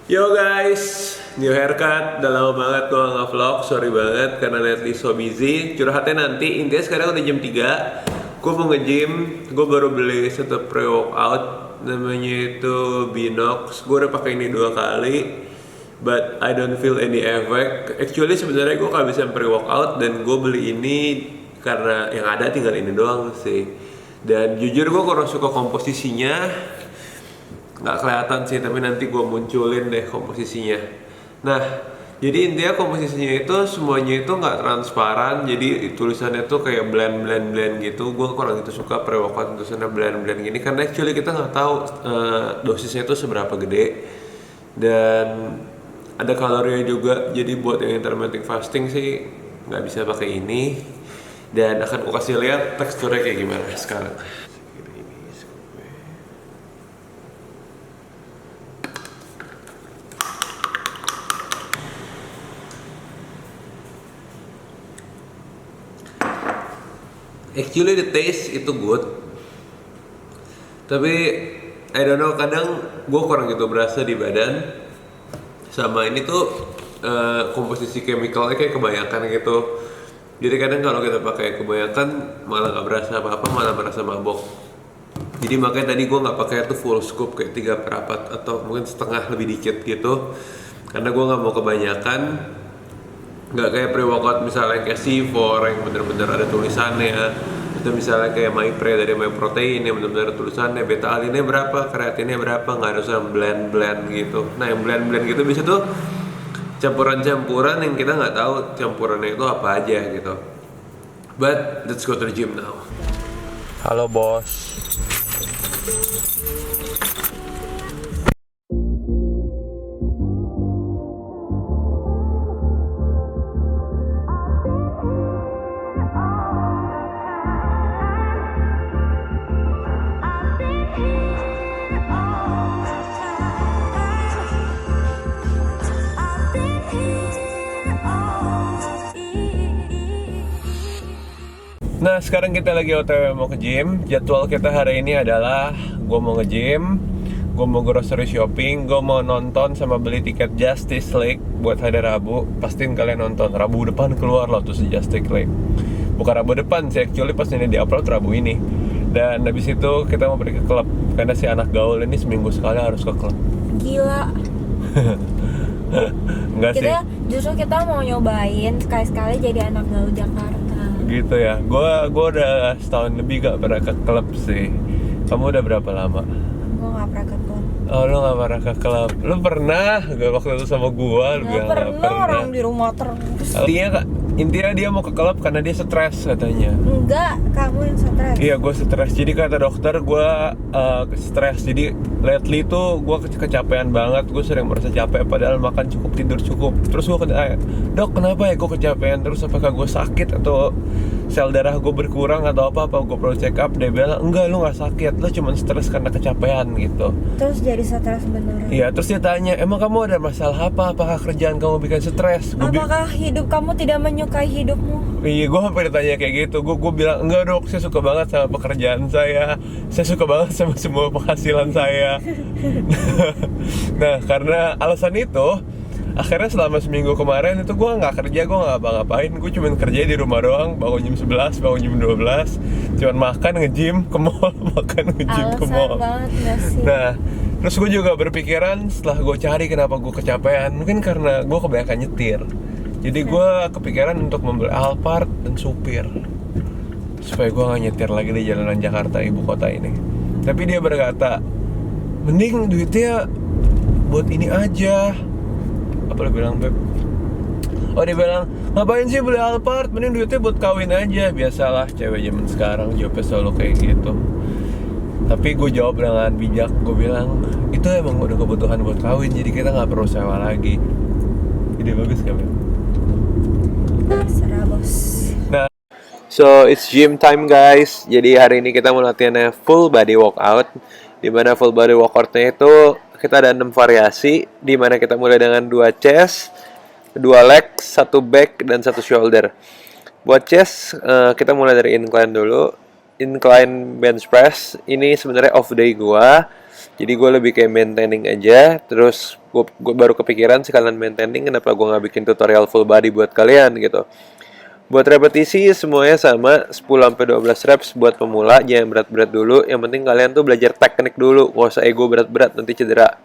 Yo guys, new haircut. Udah lama banget gua nggak vlog, sorry banget karena lately so busy. Curhatnya nanti, intinya sekarang udah jam 3. Gue mau nge-gym, gue baru beli satu pre-workout. Namanya itu Binox. Gue udah pakai ini 2 kali, but I don't feel any effect. Actually sebenarnya gue kehabisan pre-workout dan gue beli ini karena yang ada tinggal ini doang sih. Dan jujur gue kurang suka komposisinya, nggak kelihatan sih, tapi nanti gue munculin deh komposisinya. Nah, jadi intinya komposisinya itu semuanya itu nggak transparan, jadi tulisannya tuh kayak blend gitu. Gue kurang gitu suka pre-workout tulisannya blend gini, karena actually kita nggak tahu dosisnya itu seberapa gede, dan ada kalorinya juga. Jadi buat yang intermittent fasting sih nggak bisa pakai ini, dan akan gue kasih lihat teksturnya kayak gimana sekarang. Actually the taste itu good, tapi I don't know, kadang gue kurang gitu berasa di badan. Sama ini tuh komposisi chemicalnya kayak kebanyakan gitu. Jadi kadang kalau kita pakai kebanyakan malah nggak berasa apa-apa, malah merasa mabok. Jadi makanya tadi gue nggak pakai tuh full scoop kayak 3/4 atau mungkin setengah, lebih dikit gitu. Karena gue nggak mau kebanyakan. Nggak kayak pre-workout misalnya kayak C4 yang bener-bener ada tulisannya, atau misalnya kayak MyPre dari MyProtein yang bener-bener ada tulisannya beta alinnya berapa, kreatinnya berapa, nggak ada usah blend gitu. Nah yang blend gitu bisa tuh campuran-campuran yang kita nggak tahu campurannya itu apa aja gitu. But let's go to the gym now. Halo bos. Nah sekarang kita lagi OTW mau ke gym. Jadwal kita hari ini adalah gue mau nge-gym, gue mau grocery shopping, gue mau nonton sama beli tiket Justice League buat hari Rabu. Pastiin kalian nonton, Rabu depan keluar loh tuh si Justice League. Bukan Rabu depan sih, actually pas ini di-upload Rabu ini. Dan habis itu kita mau pergi ke klub, karena si anak gaul ini seminggu sekali harus ke klub. Gila. Enggak sih. Justru kita mau nyobain sekali-sekali jadi anak gaul Jakarta. Gitu ya, gue udah setahun lebih gak pernah ke klub sih. Kamu udah berapa lama? Gue gak pernah ke klub. Oh lu gak pernah ke klub? Lu pernah? Gak waktu itu sama gue? Gak pernah, orang di rumah terus. Intinya dia mau ke klub karena dia stres katanya. Enggak, kamu yang stres. Iya gue stres, jadi kata dokter gue stres. Jadi lately tuh gue kecapean banget. Gue sering merasa capek padahal makan cukup, tidur cukup. Terus gue dok kenapa ya gue kecapean terus, apakah gue sakit atau sel darah gue berkurang atau apa gue perlu check up. Dia bilang enggak, lu gak sakit, lu cuma stres karena kecapean gitu. Terus jadi stres beneran? Iya, terus dia tanya, emang kamu ada masalah apa? Apakah kerjaan kamu bikin stres? Apakah hidup kamu tidak menyukai hidupmu? Iya, gue hampir ditanya kayak gitu. Gue bilang, enggak dok, saya suka banget sama pekerjaan saya suka banget sama semua penghasilan saya. Nah, karena alasan itu, akhirnya selama seminggu kemarin itu gue nggak kerja, gue nggak ngapa-ngapain. Gue cuma kerja di rumah doang, bangun jam 11, bangun jam 12, cuman makan, nge-gym, ke mall, makan, nge-gym, ke mall. Alasan banget gak sih? Nah, terus gue juga berpikiran setelah gue cari kenapa gue kecapean, mungkin karena gue kebanyakan nyetir. Jadi gue kepikiran untuk membeli Alphard dan supir supaya gue gak nyetir lagi di jalanan Jakarta, ibu kota ini. Tapi dia berkata, mending duitnya buat ini aja. Apa dia bilang, Beb? Oh dia bilang, ngapain sih beli Alphard, mending duitnya buat kawin aja. Biasalah cewek zaman sekarang jawabnya selalu kayak gitu. Tapi gue jawab dengan bijak, gue bilang itu emang udah kebutuhan buat kawin, jadi kita nggak perlu sewa lagi. Ide bagus kan? Serah bos. Nah, so it's gym time guys. Jadi hari ini kita mau latihannya full body workout. Dimana full body workoutnya itu kita ada 6 variasi. Dimana kita mulai dengan 2 chest, 2 leg, 1 back, dan 1 shoulder. Buat chest, kita mulai dari incline dulu. Incline bench press. Ini sebenarnya off day gua. Jadi gue lebih kayak maintaining aja. Terus gue baru kepikiran sekalian maintaining, kenapa gue nggak bikin tutorial full body buat kalian gitu. Buat repetisi semuanya sama 10-12 reps buat pemula, jangan berat-berat dulu. Yang penting kalian tuh belajar teknik dulu, nggak usah ego berat-berat nanti cedera.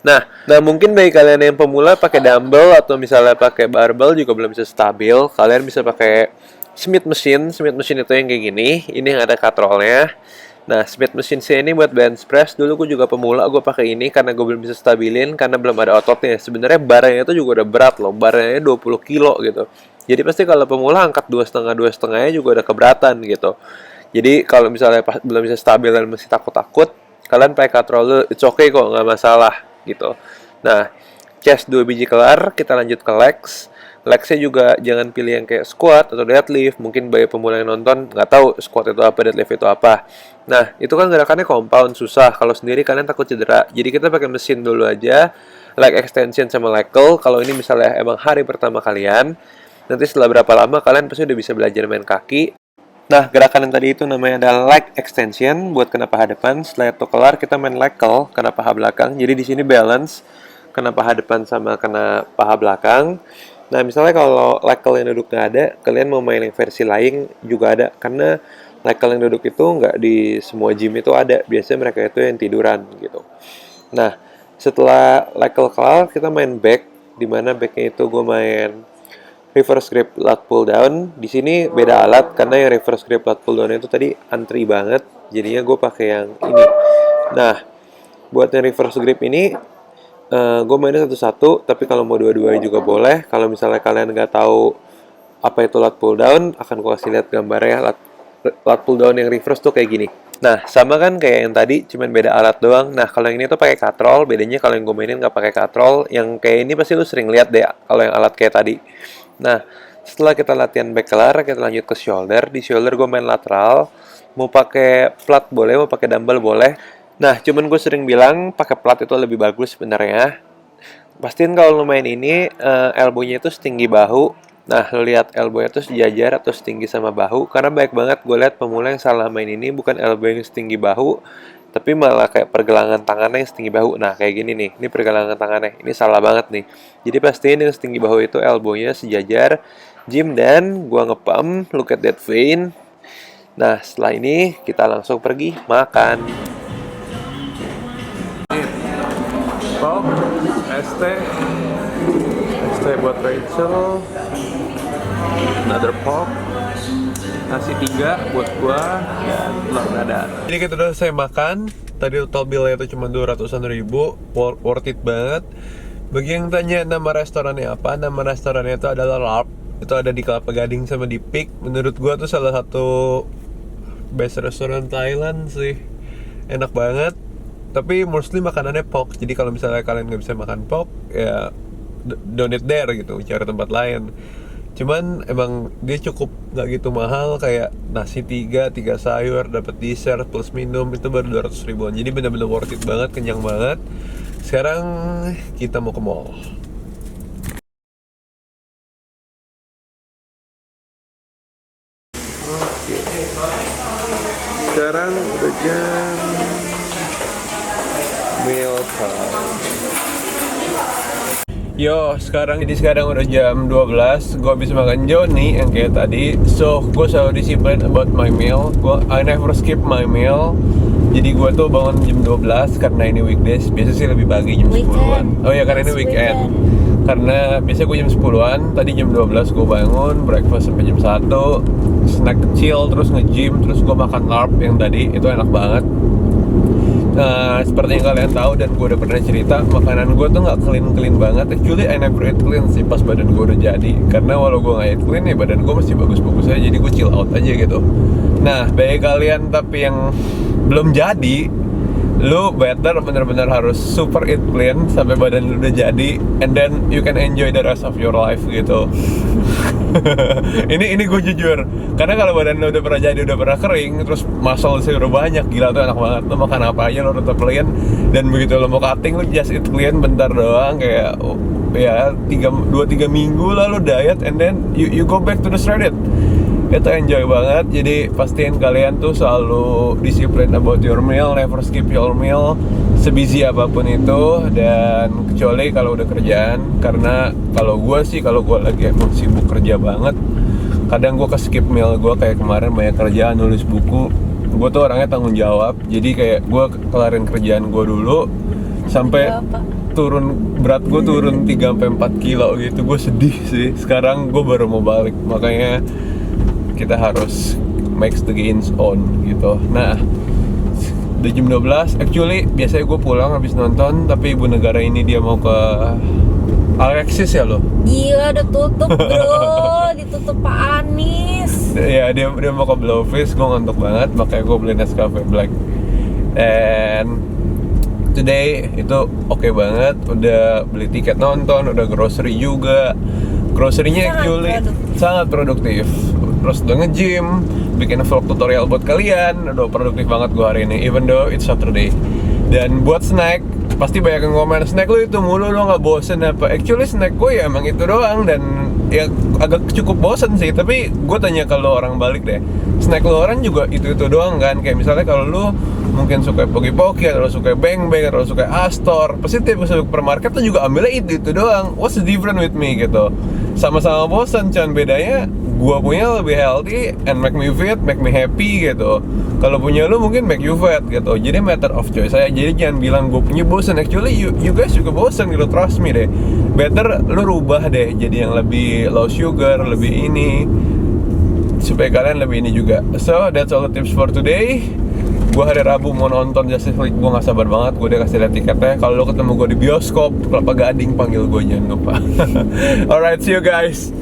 Nah mungkin bagi kalian yang pemula pakai dumbbell atau misalnya pakai barbell juga belum bisa stabil. Kalian bisa pakai Smith machine. Smith machine itu yang kayak gini. Ini yang ada katrolnya. Nah Smith machine saya ini buat bench press. Dulu gue juga pemula, gue pakai ini karena gue belum bisa stabilin karena belum ada ototnya. Sebenarnya baranya itu juga udah berat loh. Baranya 20 kilo gitu. Jadi pasti kalau pemula angkat 2,5 juga udah keberatan gitu. Jadi kalau misalnya belum bisa stabil dan masih takut-takut, kalian pakai katrol dulu, it's okay kok, nggak masalah gitu. Nah, chest 2 biji kelar, kita lanjut ke legs. Legsnya juga jangan pilih yang kayak squat atau deadlift. Mungkin bagi pemula yang nonton nggak tahu squat itu apa, deadlift itu apa. Nah, itu kan gerakannya compound, susah. Kalau sendiri kalian takut cedera. Jadi kita pakai mesin dulu aja, leg extension sama leg curl. Kalau ini misalnya emang hari pertama kalian, nanti setelah berapa lama kalian pasti udah bisa belajar main kaki. Nah, gerakan yang tadi itu namanya adalah leg extension buat kena paha depan. Setelah itu kelar, kita main leg curl, kena paha belakang. Jadi di sini balance, kena paha depan sama kena paha belakang. Nah, misalnya kalau leg curl yang duduk nggak ada, kalian mau main yang versi lain juga ada. Karena leg curl yang duduk itu nggak di semua gym itu ada. Biasanya mereka itu yang tiduran gitu. Nah, setelah leg curl kelar, kita main back. Dimana backnya itu gue main reverse grip lat pull down. Di sini beda alat karena yang reverse grip lat pull down itu tadi antri banget. Jadinya gue pakai yang ini. Nah, buat yang reverse grip ini gue mainnya satu-satu. Tapi kalau mau dua-duanya juga boleh. Kalau misalnya kalian nggak tahu apa itu lat pull down, akan gue kasih lihat gambarnya. Lat pull down yang reverse tuh kayak gini. Nah, sama kan kayak yang tadi, cuman beda alat doang. Nah, kalau yang ini tuh pakai katrol. Bedanya kalau yang gue mainin nggak pakai katrol. Yang kayak ini pasti lu sering lihat deh kalau yang alat kayak tadi. Nah, setelah kita latihan back kelar, kita lanjut ke shoulder. Di shoulder gue main lateral. Mau pakai flat boleh, mau pakai dumbbell boleh. Nah, cuman gue sering bilang pakai flat itu lebih bagus sebenarnya. Pastiin kalau lo main ini, elbow-nya itu setinggi bahu. Nah, lo lihat elbow-nya itu sejajar atau setinggi sama bahu. Karena banyak banget gue lihat pemula yang salah main ini, bukan elbow yang setinggi bahu, tapi malah kayak pergelangan tangannya yang setinggi bahu. Nah, kayak gini nih, ini pergelangan tangannya. Ini salah banget nih. Jadi pastiin yang setinggi bahu itu elbow-nya sejajar. Gym dan gua ngepump, look at that vein. Nah, setelah ini kita langsung pergi makan. Pop, ST buat Rachel. Another pop. Nasi 3 buat gua dan telur dadar. Jadi kita udah selesai makan. Tadi total bill-nya itu cuma 200-an ribu. Worth it banget. Bagi yang tanya nama restorannya apa, nama restorannya itu adalah LARP. Itu ada di Kelapa Gading sama di Peak. Menurut gua tuh salah satu best restoran Thailand sih. Enak banget. Tapi mostly makanannya pork. Jadi kalau misalnya kalian nggak bisa makan pork, ya don't eat there gitu, cari tempat lain. Cuman emang dia cukup nggak gitu mahal, kayak nasi 3 sayur, dapat dessert plus minum, itu baru 200 ribuan. Jadi benar-benar worth it banget, kenyang banget. Sekarang kita mau ke mall. Oke. Sekarang udah jam meal time. Yo, sekarang udah jam 12. Gue habis makan Johnny yang kayak tadi. So, gue selalu disiplin about my meal. I never skip my meal. Jadi gue tuh bangun jam 12 karena ini weekdays. Biasa sih lebih pagi jam 10-an. Oh ya, karena ini weekend. Karena biasa gue jam 10-an. Tadi jam 12 gue bangun, breakfast sampai jam 1. Snack kecil, terus nge-gym, terus gue makan LARP yang tadi. Itu enak banget. Nah, seperti yang kalian tahu dan gue udah pernah cerita, makanan gue tuh nggak clean banget. Actually, I never eat clean sih pas badan gue udah jadi. Karena walau gue nggak eat clean ya badan gue masih bagus-bagus aja. Jadi gue chill out aja gitu. Nah, bagi kalian tapi yang belum jadi, lu better bener-bener harus super eat clean sampai badan lu udah jadi, and then you can enjoy the rest of your life gitu. ini gue jujur, karena kalau badan lu udah pernah jadi, udah pernah kering, terus muscle sih udah banyak, gila tuh enak banget. Lu makan apa aja lu tetap clean, dan begitu lu mau cutting lu just eat clean bentar doang, kayak ya 2-3 minggu lah lu diet, and then you go back to the shredded. Itu enjoy banget. Jadi pastiin kalian tuh selalu disiplin about your meal, never skip your meal, sebusy apapun itu. Dan kecuali kalau udah kerjaan, karena kalau gue lagi emang sibuk kerja banget, kadang gue skip meal gue. Kayak kemarin banyak kerjaan, nulis buku. Gue tuh orangnya tanggung jawab, jadi kayak gue kelarin kerjaan gue dulu sampai berat gue turun 3-4 kilo gitu. Gue sedih sih. Sekarang gue baru mau balik, makanya kita harus make the gains on gitu. Nah, udah jam 12. Actually biasanya gue pulang habis nonton, tapi ibu negara ini dia mau ke Alexis ya lo. Gila udah tutup bro, ditutup Pak Anies. Ya dia mau ke Blowfish. Gue ngantuk banget, makanya gue beli Nescafe Black. And today itu oke banget. Udah beli tiket nonton, udah grocery juga. Grocery-nya actually sangat produktif. Terus udah nge-gym, bikin vlog tutorial buat kalian. Udah produktif banget gue hari ini, even though it's Saturday. Dan buat snack, pasti banyak yang komen, snack lu itu mulu, lo gak bosen apa? Actually snack gue ya emang itu doang, dan ya agak cukup bosen sih. Tapi gue tanya kalau orang balik deh, snack lu orang juga itu doang kan? Kayak misalnya kalau lu mungkin suka poki-poki, atau suka beng-beng, atau suka Astor, pasti tiap ke supermarket tuh juga ambilnya itu doang. What's the difference with me gitu? Sama-sama bosen, cuman bedanya gua punya lebih healthy and make me fit, make me happy gitu. Kalau punya lu mungkin make you fat gitu. Jadi matter of choice saya. Jadi jangan bilang gue punya bosen. Actually you guys juga bosen gitu, trust me deh. Better lu rubah deh jadi yang lebih low sugar, lebih ini, supaya kalian lebih ini juga. So that's all the tips for today. Gue hari Rabu mau nonton Justice League, gue gak sabar banget. Gue udah kasih lihat tiketnya. Kalau lo ketemu gue di bioskop Kelapa Gading, panggil gue, jangan lupa. Alright, see you guys.